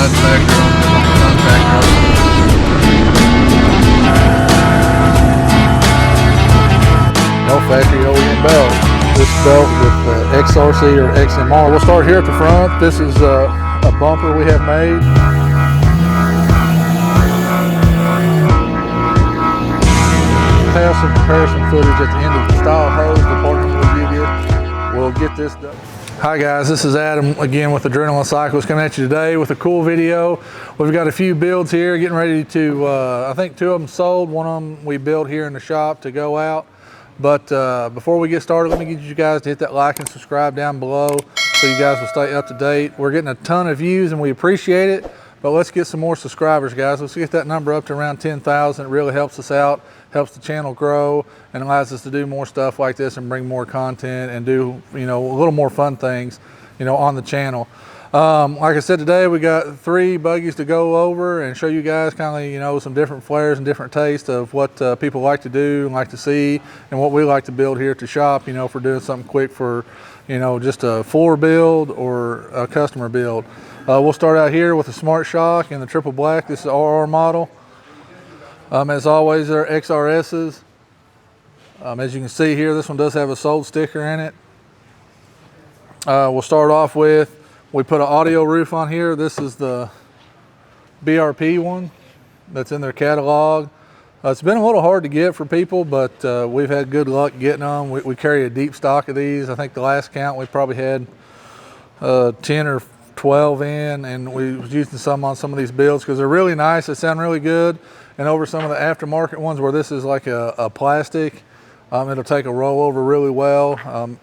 nuts factor on the fun factor on it. No factory OEM belt. This belt with XRC or XMR. We'll start here at the front. This is a bumper we have made. Have some comparison footage at the end of the style hose department will give you. We'll get this done. Hi guys, this is Adam again with Adrenaline Cycles coming at you today with a cool video. We've got a few builds here getting ready to, I think 2 of them sold, 1 of them we built here in the shop to go out. But before we get started, let me get you guys to hit that like and subscribe down below so you guys will stay up to date. We're getting a ton of views and we appreciate it, but let's get some more subscribers, guys. Let's get that number up to around 10,000. It really helps us out, helps the channel grow, and allows us to do more stuff like this and bring more content and do, you know, a little more fun things, you know, on the channel. Like I said, today we got 3 buggies to go over and show you guys kind of, you know, some different flares and different tastes of what people like to do and like to see and what we like to build here at the shop, you know, if we're doing something quick for, you know, just a floor build or a customer build. We'll start out here with the Smart Shock in the triple black. This is RR model. As always, they're XRSs. As you can see here, this one does have a sold sticker in it. We'll start off with, we put an audio roof on here. This is the BRP one that's in their catalog. It's been a little hard to get for people, but we've had good luck getting them. We carry a deep stock of these. I think the last count we probably had 10 or 12 in, and we was using some on some of these builds because they're really nice. They sound really good. And over some of the aftermarket ones where this is like a plastic, it'll take a rollover really well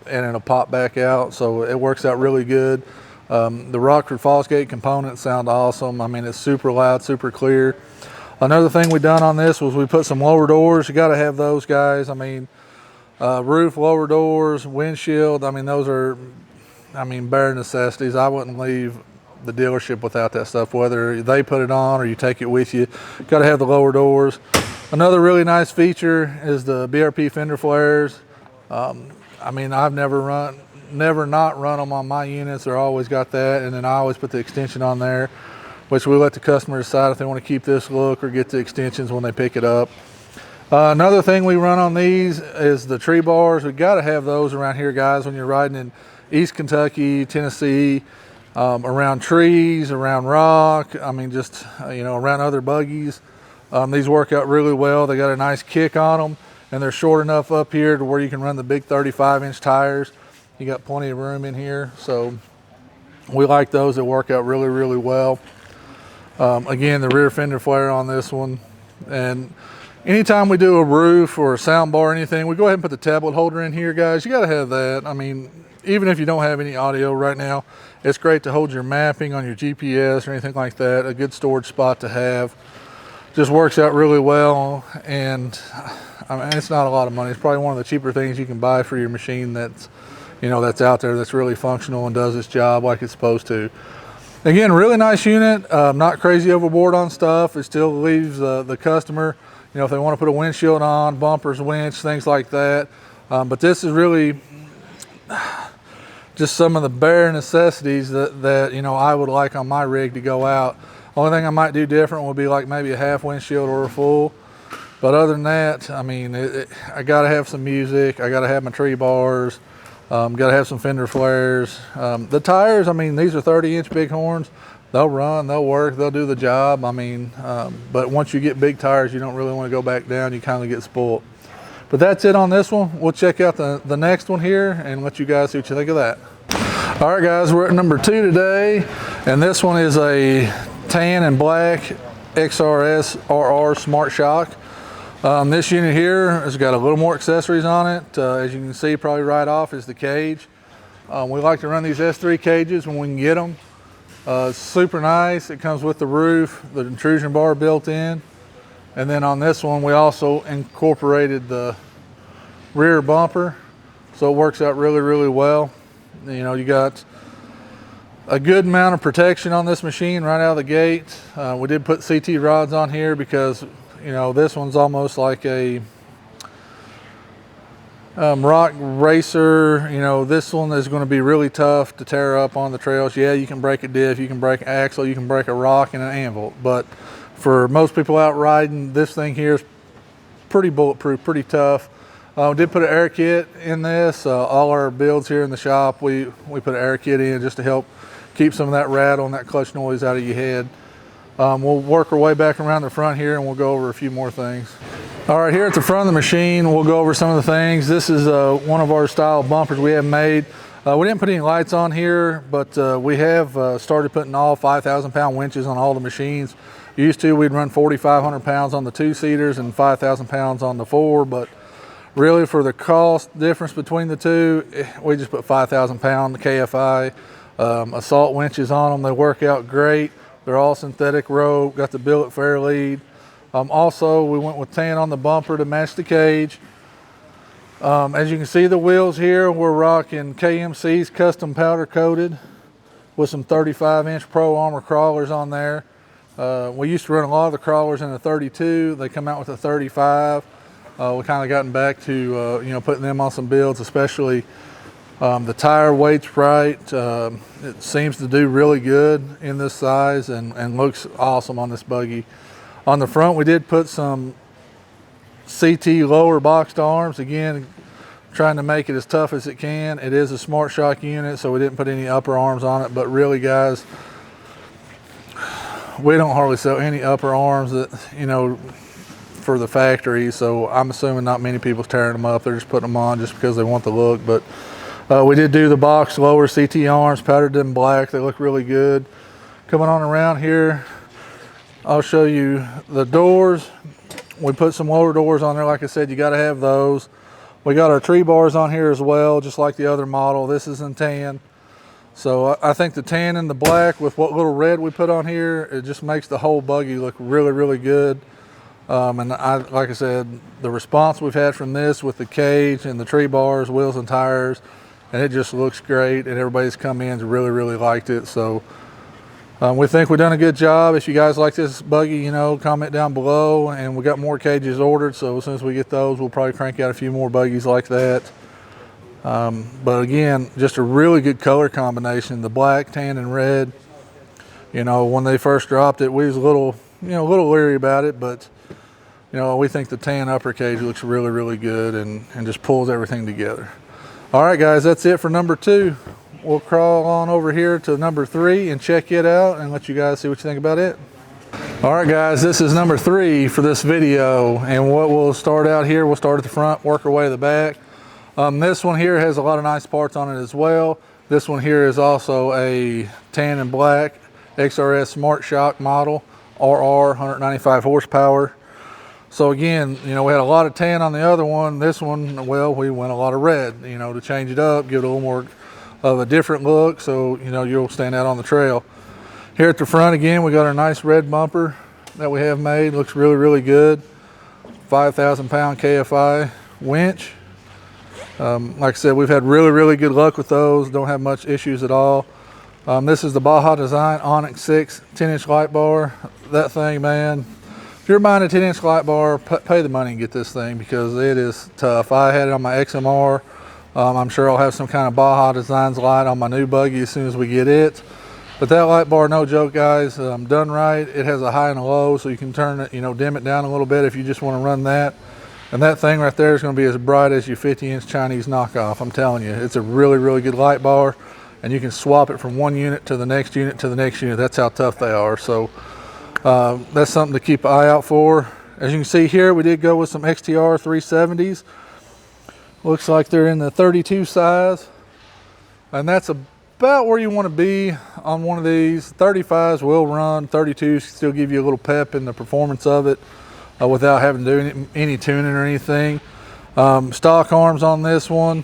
and it'll pop back out. So it works out really good. The Rockford Fosgate components sound awesome. I mean, it's super loud, super clear. Another thing we done on this was we put some lower doors. You got to have those, guys. I mean, roof, lower doors, windshield. I mean, those are, I mean, bare necessities. I wouldn't leave the dealership without that stuff, whether they put it on or you take it with you. Got to have the lower doors. Another really nice feature is the BRP fender flares. I mean, I've never not run them on my units. They're always got that, and then I always put the extension on there, which we let the customer decide if they want to keep this look or get the extensions when they pick it up. Another thing we run on these is the tree bars. We got to have those around here, guys, when you're riding in East Kentucky, Tennessee, around trees, around rock, I mean, just, you know, around other buggies. These work out really well. They got a nice kick on them, and they're short enough up here to where you can run the big 35-inch tires. You got plenty of room in here, so we like those. That work out really, really well. Again, the rear fender flare on this one. And anytime we do a roof or a sound bar or anything, we go ahead and put the tablet holder in here, guys. You got to have that. I mean, even if you don't have any audio right now, it's great to hold your mapping on your GPS or anything like that. A good storage spot to have. Just works out really well, and I mean, it's not a lot of money. It's probably one of the cheaper things you can buy for your machine that's, you know, that's out there, that's really functional and does its job like it's supposed to. Again, really nice unit. Not crazy overboard on stuff. It still leaves the customer, you know, if they want to put a windshield on, bumpers, winch, things like that. But this is really just some of the bare necessities that you know, I would like on my rig to go out. Only thing I might do different would be like maybe a half windshield or a full. But other than that, I mean, I got to have some music. I got to have my tree bars. Got to have some fender flares. The tires, I mean, these are 30-inch bighorns. They'll run, they'll work, they'll do the job. I mean, but once you get big tires, you don't really want to go back down. You kind of get spoiled. But that's it on this one. We'll check out the next one here and let you guys see what you think of that. All right, guys, we're at number 2 today, and this one is a tan and black XRS RR Smart Shock. This unit here has got a little more accessories on it. As you can see, probably right off is the cage. We like to run these S3 cages when we can get them. It's super nice. It comes with the roof, the intrusion bar built in. And then on this one, we also incorporated the rear bumper. So it works out really, really well. You know, you got a good amount of protection on this machine right out of the gate. We did put CT rods on here because, you know, this one's almost like a rock racer, you know, this one is going to be really tough to tear up on the trails. Yeah, you can break a diff, you can break an axle, you can break a rock and an anvil, but for most people out riding, this thing here is pretty bulletproof, pretty tough. We did put an air kit in this. All our builds here in the shop, we put an air kit in just to help keep some of that rattle and that clutch noise out of your head. We'll work our way back around the front here and we'll go over a few more things. All right, here at the front of the machine, we'll go over some of the things. This is one of our style bumpers we have made. We didn't put any lights on here, but we have started putting all 5,000 pound winches on all the machines. Used to, we'd run 4,500 pounds on the 2-seaters and 5,000 pounds on the 4, but really for the cost difference between the two, we just put 5,000 pound KFI assault winches on them. They work out great. They're all synthetic rope, got the billet fair lead. Also, we went with tan on the bumper to match the cage. As you can see, the wheels here, we're rocking KMC's custom powder coated with some 35-inch Pro Armor crawlers on there. We used to run a lot of the crawlers in a 32. They come out with a 35. We kind of gotten back to you know, putting them on some builds, especially the tire weight's right. It seems to do really good in this size and looks awesome on this buggy. On the front, we did put some CT lower boxed arms. Again, trying to make it as tough as it can. It is a Smart Shock unit, so we didn't put any upper arms on it, but really, guys, we don't hardly sell any upper arms that, you know, for the factory, so I'm assuming not many people's tearing them up. They're just putting them on just because they want the look. But we did do the box lower CT arms, powdered them black. They look really good. Coming on around here, I'll show you the doors. We put some lower doors on there. Like I said, you got to have those. We got our tree bars on here as well, just like the other model. This is in tan. So I think the tan and the black with what little red we put on here, it just makes the whole buggy look really, really good. And like I said, the response we've had from this with the cage and the tree bars, wheels and tires, and it just looks great, and everybody's come in and really, really liked it. So we think we've done a good job. If you guys like this buggy, you know, comment down below, and we got more cages ordered, so as soon as we get those, we'll probably crank out a few more buggies like that. But again, just a really good color combination, the black, tan, and red. You know, when they first dropped it, we was a little, you know, a little leery about it, but you know, we think the tan upper cage looks really, really good and just pulls everything together. All right, guys, that's it for number 2. We'll crawl on over here to number 3 and check it out and let you guys see what you think about it. All right, guys, this is number 3 for this video. And what we'll start out here, we'll start at the front, work our way to the back. This one here has a lot of nice parts on it as well. This one here is also a tan and black XRS Smart Shock model, RR, 195 horsepower. So again, you know, we had a lot of tan on the other one. This one, well, we went a lot of red, you know, to change it up, give it a little more of a different look, so, you know, you'll stand out on the trail. Here at the front, again, we got our nice red bumper that we have made. Looks really, really good. 5,000 pound KFI winch. Like I said, we've had really, really good luck with those. Don't have much issues at all. This is the Baja Design Onyx 6 10-inch light bar. That thing, man, if you're buying a 10-inch light bar, pay the money and get this thing because it is tough. I had it on my XMR. I'm sure I'll have some kind of Baja Designs light on my new buggy as soon as we get it. But that light bar, no joke, guys, done right. It has a high and a low, so you can turn it, you know, dim it down a little bit if you just want to run that. And that thing right there is going to be as bright as your 50-inch Chinese knockoff. I'm telling you, it's a really, really good light bar, and you can swap it from one unit to the next unit to the next unit. That's how tough they are. So that's something to keep an eye out for. As you can see here, we did go with some XTR 370s. Looks like they're in the 32 size, and that's about where you want to be on one of these. 35s will run, 32s still give you a little pep in the performance of it without having to do any tuning or anything. Stock arms on this one,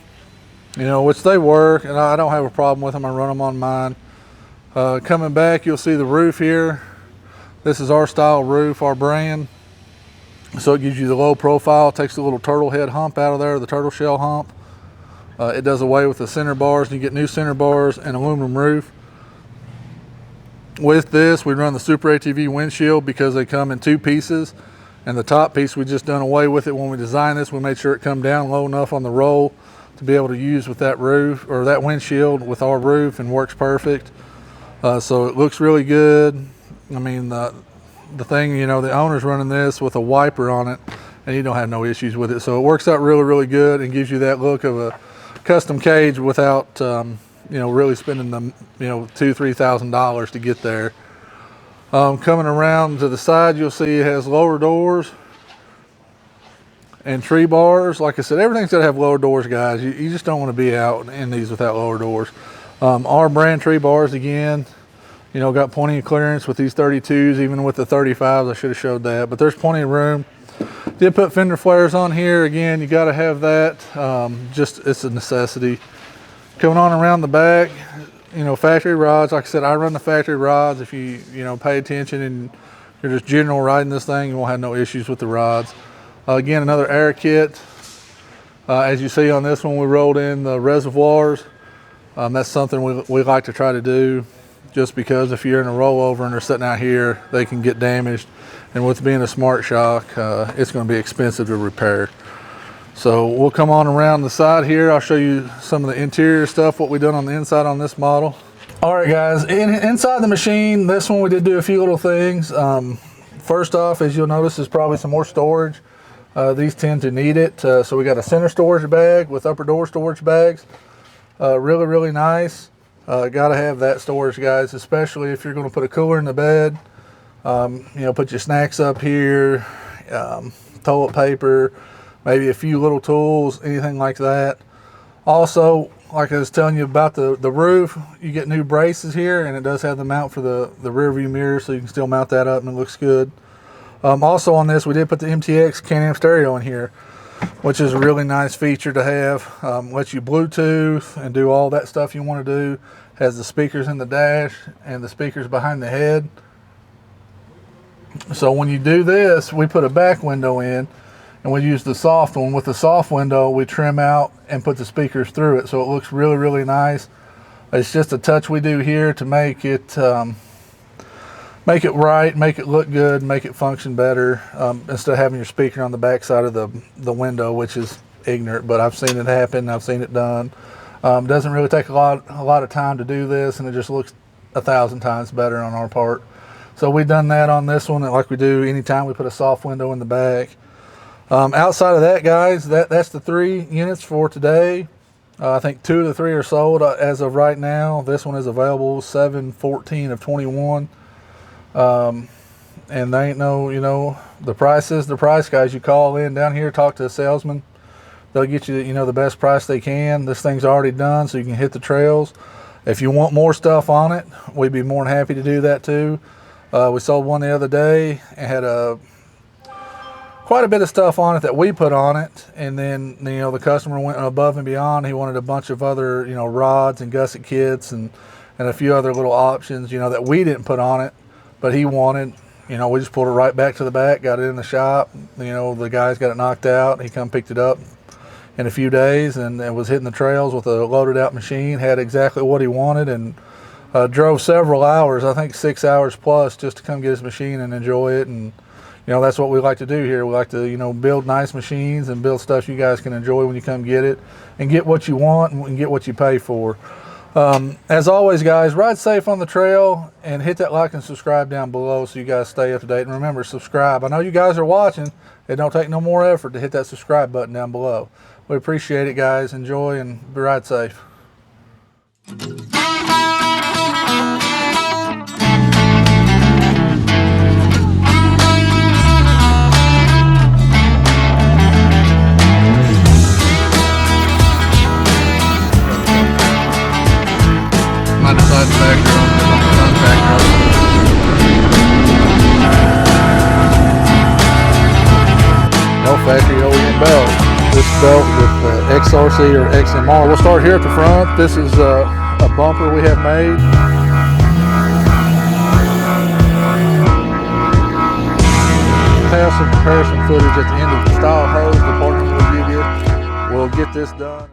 you know, which they work, and I don't have a problem with them. I run them on mine. Coming back, you'll see the roof here. This is our style roof, our brand. So it gives you the low profile, takes the little turtle head hump out of there, the turtle shell hump. It does away with the center bars, and you get new center bars and aluminum roof. With this, we run the Super ATV windshield because they come in 2 pieces. And the top piece, we just done away with it when we designed this. We made sure it come down low enough on the roll to be able to use with that roof or that windshield with our roof, and works perfect. So it looks really good. I mean, the thing, you know, the owner's running this with a wiper on it, and you don't have no issues with it. So it works out really, really good and gives you that look of a custom cage without, you know, really spending the, you know, $2,000–3,000 to get there. Coming around to the side, you'll see it has lower doors and tree bars. Like I said, everything's got to have lower doors, guys. You just don't want to be out in these without lower doors. Our brand tree bars, again, you know, got plenty of clearance with these 32s, even with the 35s. I should have showed that, but there's plenty of room. Did put fender flares on here. Again, you got to have that. Just, it's a necessity. Coming on around the back, you know, factory rods. Like I said, I run the factory rods. If you know, pay attention and you're just general riding this thing, you won't have no issues with the rods. Again, another air kit. As you see on this one, we rolled in the reservoirs. That's something we like to try to do, just because if you're in a rollover and they're sitting out here, they can get damaged. And with being a smart shock, it's going to be expensive to repair. So we'll come on around the side here. I'll show you some of the interior stuff, what we've done on the inside on this model. All right, guys, inside the machine, this one we did do a few little things. First off, as you'll notice, is probably some more storage. These tend to need it. So we got a center storage bag with upper door storage bags. Really, really nice. Got to have that storage, guys, especially if you're going to put a cooler in the bed. You know, put your snacks up here, toilet paper, maybe a few little tools, anything like that. Also, like I was telling you about the roof, you get new braces here, and it does have the mount for the rear view mirror, so you can still mount that up and it looks good. Also on this, we did put the MTX Can-Am stereo in here, which is a really nice feature to have. Lets you Bluetooth and do all that stuff you want to do. Has the speakers in the dash and the speakers behind the head. So when you do this, we put a back window in, and we use the soft one. With the soft window, we trim out and put the speakers through it, so it looks really, really nice. It's just a touch we do here to make it right, make it look good, make it function better, instead of having your speaker on the back side of the window, which is ignorant, but I've seen it happen. I've seen it done. Doesn't really take a lot of time to do this, and it just looks 1,000 times better on our part. So we've done that on this one, like we do anytime we put a soft window in the back. Outside of that, guys, that's the 3 units for today. I think 2 of the 3 are sold as of right now. This one is available 7/14 of 21. And they ain't no, you know, the price is the price, guys. You call in down here, talk to a salesman. They'll get you, you know, the best price they can. This thing's already done, so you can hit the trails. If you want more stuff on it, we'd be more than happy to do that too. We sold one the other day and had quite a bit of stuff on it that we put on it, and then, you know, the customer went above and beyond. He wanted a bunch of other, you know, rods and gusset kits and a few other little options, you know, that we didn't put on it, but he wanted. You know, we just pulled it right back to the back, got it in the shop. You know, the guys got it knocked out. He come picked it up in a few days, and it was hitting the trails with a loaded out machine, had exactly what he wanted, and drove several hours, I think 6 hours plus, just to come get his machine and enjoy it. And you know, that's what we like to do here. We like to, you know, build nice machines and build stuff you guys can enjoy when you come get it, and get what you want and get what you pay for. As always, guys, ride safe on the trail, and hit that like and subscribe down below so you guys stay up to date. And remember, subscribe. I know you guys are watching. It don't take no more effort to hit that subscribe button down below. We appreciate it, guys. Enjoy and ride safe. I decided to back her on the sun factor. No factory OEM belt. This belt with XRC or XMR. We'll start here at the front. This is a bumper we have made. Have some comparison footage at the end of the style hose the partner will give you. We'll get this done.